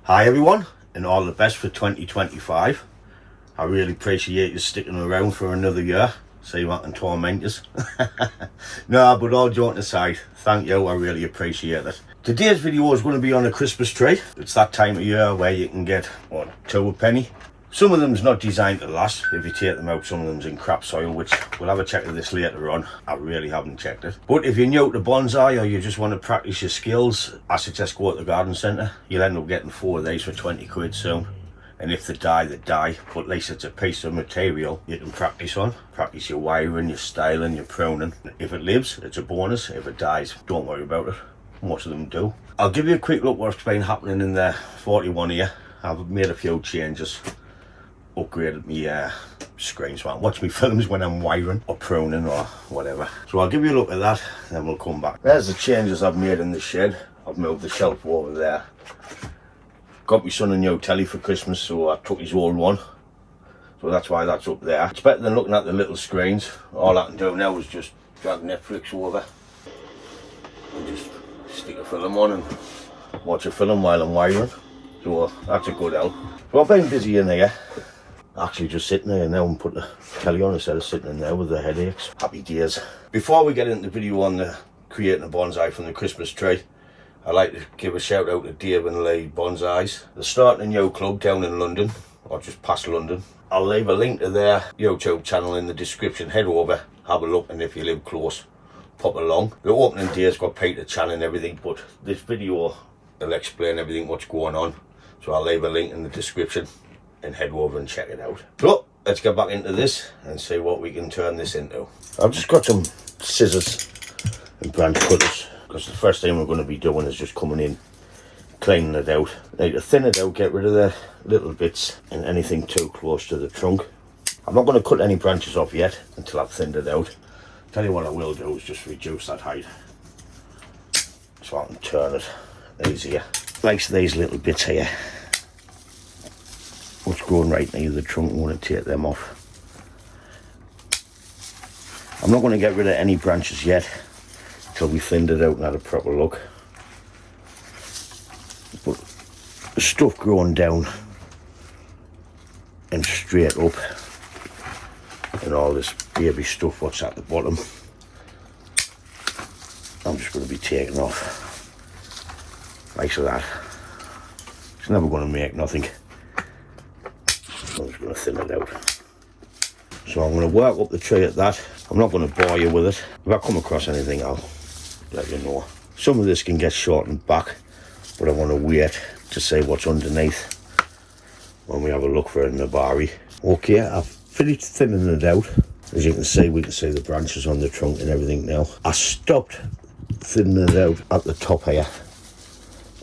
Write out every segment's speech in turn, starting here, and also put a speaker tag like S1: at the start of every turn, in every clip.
S1: Hi everyone, and all the best for 2025. I really appreciate you sticking around for another year, so you can torment us. No, but all joking aside, thank you, I really appreciate it. Today's video is going to be on a Christmas tree. It's that time of year where you can get, what, 2 a penny. Some of them's not designed to last. If you take them out, some of them's in crap soil, which we'll have a check of this later on. I really haven't checked it. But if you're new to bonsai or you just want to practice your skills, I suggest go to the garden centre. You'll end up getting 4 of these for 20 quid soon. And if they die, they die. But at least it's a piece of material you can practice on. Practice your wiring, your styling, your pruning. If it lives, it's a bonus. If it dies, don't worry about it. Most of them do. I'll give you a quick look what's been happening in the 41 here. I've made a few changes. Upgraded my screens, watch me films when I'm wiring or pruning or whatever. So I'll give you a look at that, then we'll come back. There's the changes I've made in the shed. I've moved the shelf over there. Got my son a new telly for Christmas, so I took his old one. So that's why that's up there. It's better than looking at the little screens. All I can do now is just drag Netflix over and just stick a film on and watch a film while I'm wiring. So that's a good help. So I've been busy in here. Actually just sitting there now and put the telly on instead of sitting in there with the headaches. Happy days. Before we get into the video on the creating a bonsai from the Christmas tree, I'd like to give a shout out to Dave and Lee Bonsais. They're starting a new club down in London, or just past London. I'll leave a link to their YouTube channel in the description. Head over, have a look, and if you live close, pop along. The opening day's got Peter Chan and everything, but this video will explain everything what's going on. So I'll leave a link in the description and head over and check it out. So let's get back into this and see what we can turn this into. I've just got some scissors and branch cutters, because the first thing we're going to be doing is just coming in, cleaning it out. Need to thin it out, get rid of the little bits and anything too close to the trunk. I'm not going to cut any branches off yet until I've thinned it out. Tell you what I will do is just reduce that height so I can turn it easier. Likes these little bits here. What's growing right near the trunk, I'm going to take them off. I'm not going to get rid of any branches yet until we thinned it out and had a proper look. But the stuff growing down and straight up and all this baby stuff what's at the bottom, I'm just going to be taking off like that. It's never going to make nothing. I'm just going to thin it out. So I'm going to work up the tree at that. I'm not going to bore you with it. If I come across anything, I'll let you know. Some of this can get shortened back, but I want to wait to see what's underneath when we have a look for a Nebari. Okay, I've finished thinning it out. As you can see, we can see the branches on the trunk and everything now. I stopped thinning it out at the top here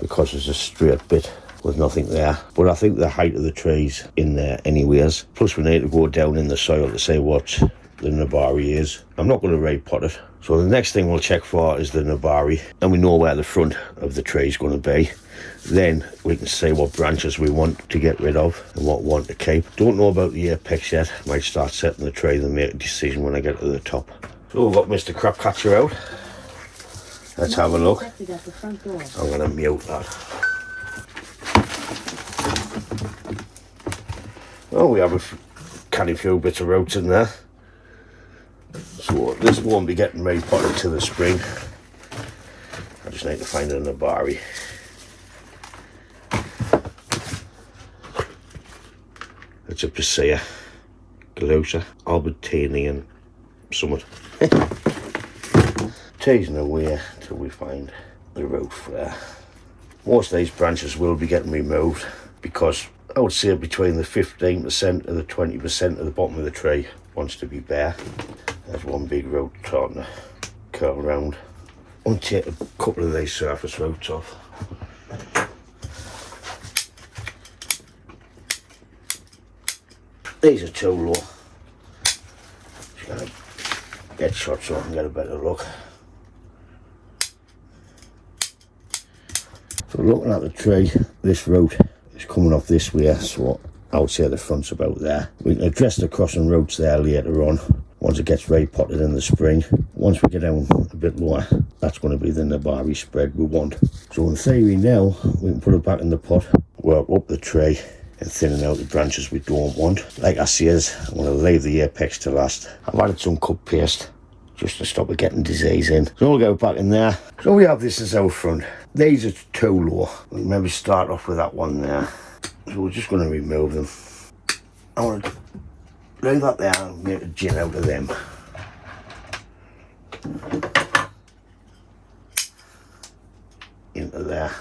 S1: because there's a straight bit with nothing there, but I think the height of the tree's in there anyways. Plus we need to go down in the soil to see what the Nebari is. I'm not going to repot it, so the next thing we'll check for is the Nebari, and we know where the front of the tree is going to be. Then we can see what branches we want to get rid of and what we want to keep. Don't know about the apex yet. Might start setting the tree and make a decision when I get to the top. So we've got Mr. Crap Catcher out. Let's have a look. I'm going to mute that. Oh, we have a few bits of roots in there. So this won't be getting repotted to the spring. I just need to find a Nebari. It's a Bonsai, Galusa, Albertini and Summit. Teasing away until we find the root flare. Most of these branches will be getting removed because I would say between the 15% and the 20% of the bottom of the tree wants to be bare. There's one big root starting to curl around. I'll take a couple of these surface roots off. These are too low. Just gonna get shot so I can get a better look. So looking at the tree, this root is coming off this way, so I would say the front's about there. We can address the crossing roots there later on once it gets repotted in the spring. Once we get down a bit lower, that's going to be the Nebari spread we want. So in theory now, we can put it back in the pot, work up the tray and thinning out the branches we don't want. Like I says, I'm going to leave the apex to last. I've added some cut paste just to stop it getting disease in. So we'll go back in there. So we have this as our front. These are too low. We'll maybe start off with that one there. So we're just going to remove them. I want to lay that there and make a gin out of them. Into there.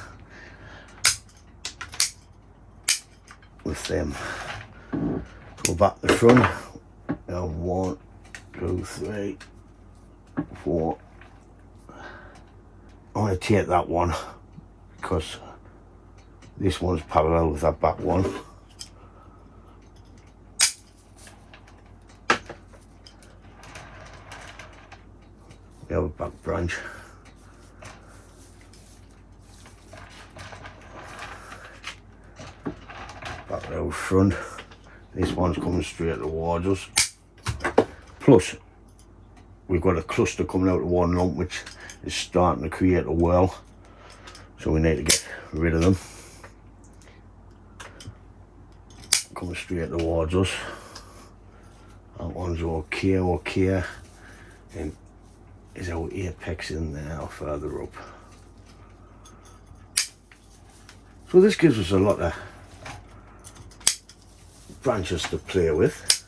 S1: With them. Go back to the front. Now 1, 2, 3, 4. I'm going to take that one because this one's parallel with that back one. We have a back branch. Back out front. This one's coming straight towards us. Plus, we've got a cluster coming out of one lump which is starting to create a whirl. So we need to get rid of them. Coming straight towards us. That one's okay. And is our apex in there or further up? So this gives us a lot of branches to play with.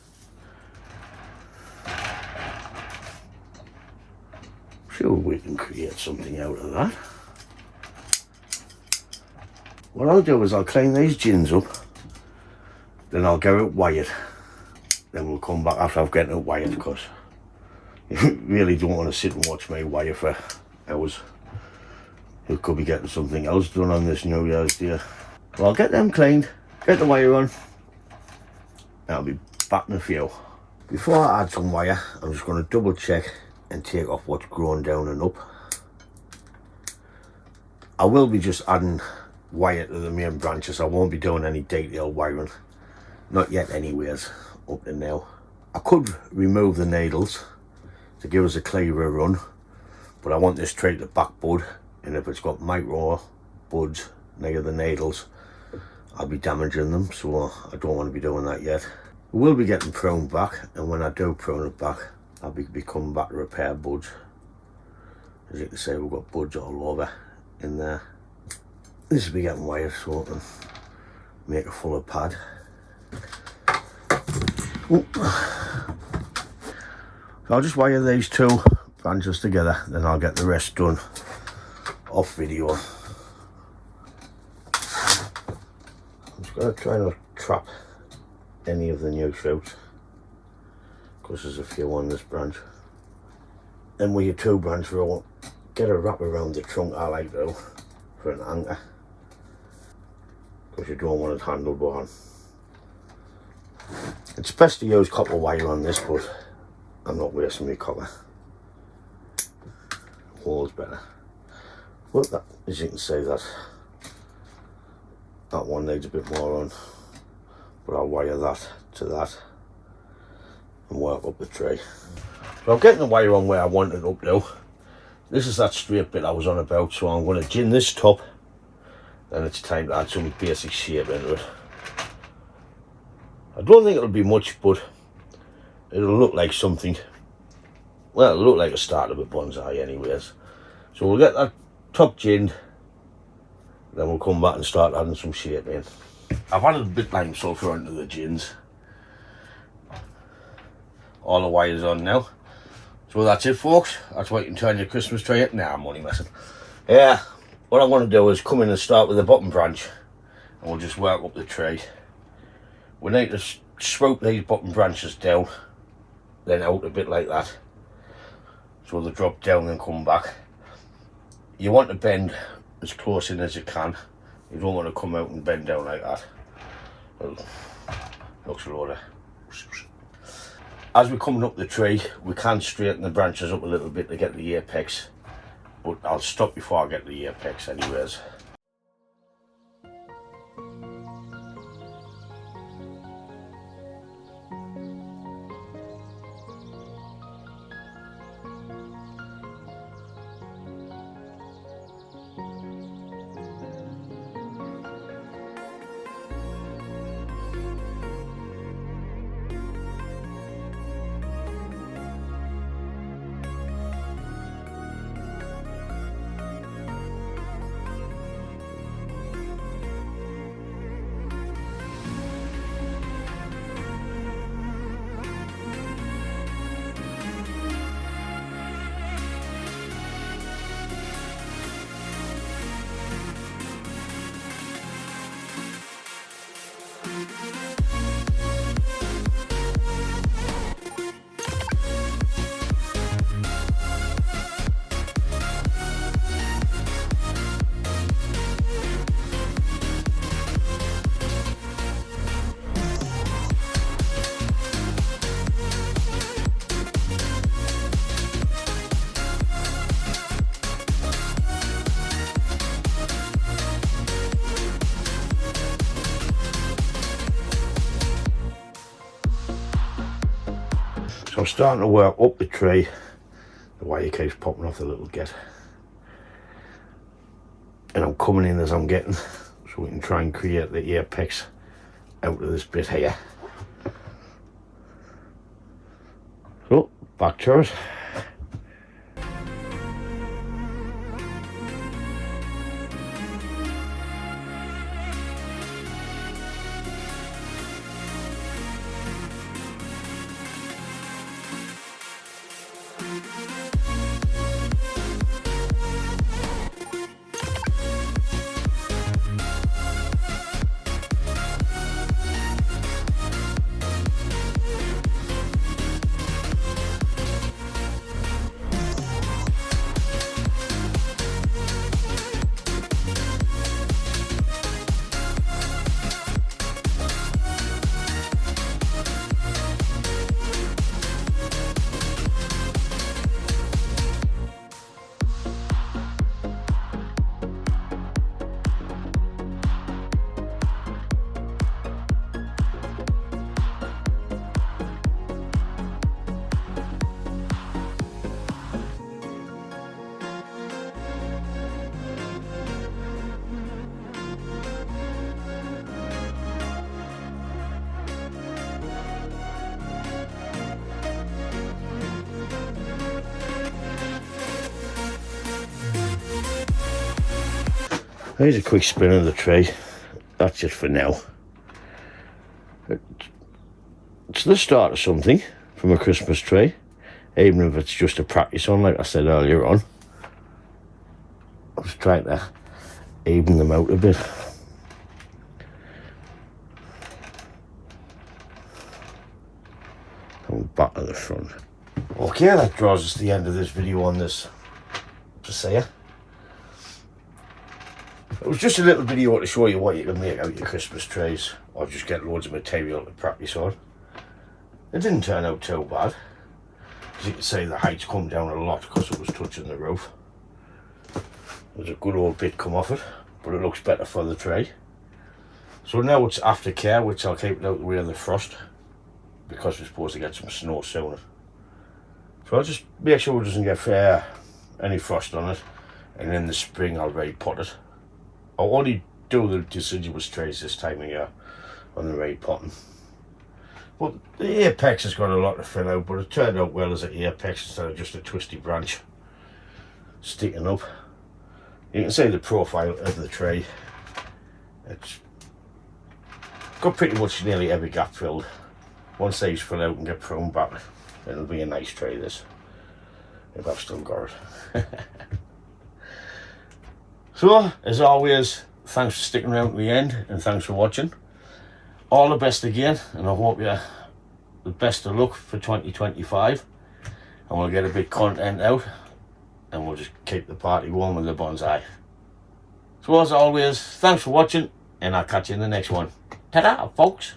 S1: Sure, we can create something out of that. What I'll do is I'll clean these gins up, then I'll go out wired. Then we'll come back after I've gotten it wired, because you really don't want to sit and watch me wire for hours. You could be getting something else done on this New Year's Day. Well, I'll get them cleaned, get the wire on. I'll be back in a few. Before I add some wire, I'm just going to double check and take off what's grown down and up. I will be just adding wire to the main branches. I won't be doing any detailed wiring. Not yet anyways, up to now. I could remove the needles to give us a clearer run, but I want this tray to back bud, and if it's got micro buds near the needles, I'll be damaging them, so I don't want to be doing that yet. We will be getting prune back, and when I do prune it back, I'll be coming back to repair buds. As you can see, we've got buds all over in there. This will be getting wired so I can make a fuller pad. So I'll just wire these two branches together, then I'll get the rest done off video. I'm just going to try not to trap any of the new shoots, because there's a few on this branch. Then with your 2-branch roll, get a wrap around the trunk, I like though, for an anchor, because you don't want it handlebar. It's best to use copper wire on this, but I'm not wasting my copper. Wool's better. But that, as you can see, that one needs a bit more on, but I'll wire that to that and work up the tray. So I'm getting the wire on where I want it up now. This is that straight bit I was on about, so I'm going to gin this top, then it's time to add some basic shape into it. I don't think it'll be much, but it'll look like something. Well, it'll look like a start of a bonsai anyways. So we'll get that top ginned, then we'll come back and start adding some shape in. I've added a bit lime sulphur onto the gins. All the wires on now. So that's it, folks. That's what you can turn your Christmas tree at. Nah, I'm only messing. Yeah, what I want to do is come in and start with the bottom branch, and we'll just work up the tree. We need to swoop these bottom branches down, then out a bit like that, so they drop down and come back. You want to bend as close in as you can. You don't want to come out and bend down like that. Well, looks a load of... As we're coming up the tree, we can straighten the branches up a little bit to get the apex, but I'll stop before I get the apex anyways. So I'm starting to work up the tree. The wire keeps popping off the little get. And I'm coming in as I'm getting, so we can try and create the apex out of this bit here. So, back to it. Here's a quick spin of the tree. That's just for now. It's the start of something from a Christmas tree, even if it's just a practice on, like I said earlier on. I'm just trying to even them out a bit. And back to the front. Okay, that draws us to the end of this video on this Bonsai. It was just a little video to show you what you can make out your Christmas trees, or just get loads of material to practice on. It didn't turn out too bad. As you can see, the height's come down a lot because it was touching the roof. There's a good old bit come off it, but it looks better for the tree. So now it's aftercare, which I'll keep it out the way of the frost, because we're supposed to get some snow soon. So I'll just make sure it doesn't get any frost on it, and in the spring I'll repot it. I'll only do the deciduous trees this time of year on the repotting. But the apex has got a lot to fill out, but it turned out well as an apex instead of just a twisty branch sticking up. You can see the profile of the tree. It's got pretty much nearly every gap filled. Once these fill out and get pruned back, it'll be a nice tree, this, if I've still got it. So, as always, thanks for sticking around to the end, and thanks for watching. All the best again, and I hope you the best of luck for 2025. And we'll get a bit content out, and we'll just keep the party warm with the bonsai. So as always, thanks for watching, and I'll catch you in the next one. Ta-da, folks!